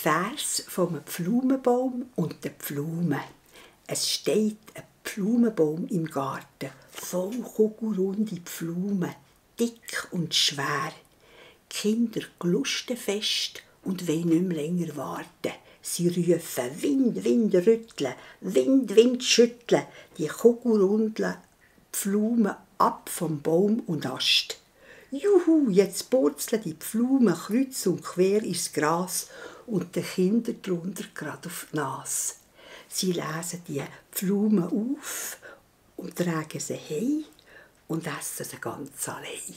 Vers vom Pflaumenbaum und der Pflaume. Es steht ein Pflaumenbaum im Garten, voll kugelrunde Pflaumen, dick und schwer. Die Kinder glusten fest und wollen nicht mehr länger warten. Sie rufen Wind, Wind rütteln, Wind, Wind schütteln, die kugelrunden Pflaumen ab vom Baum und Ast. Juhu, jetzt purzeln die Pflaumen kreuz und quer ins Gras und den Kindern drunter gerade auf die Nase. Sie lesen die Pflaumen auf und tragen sie heim und essen sie ganz allein.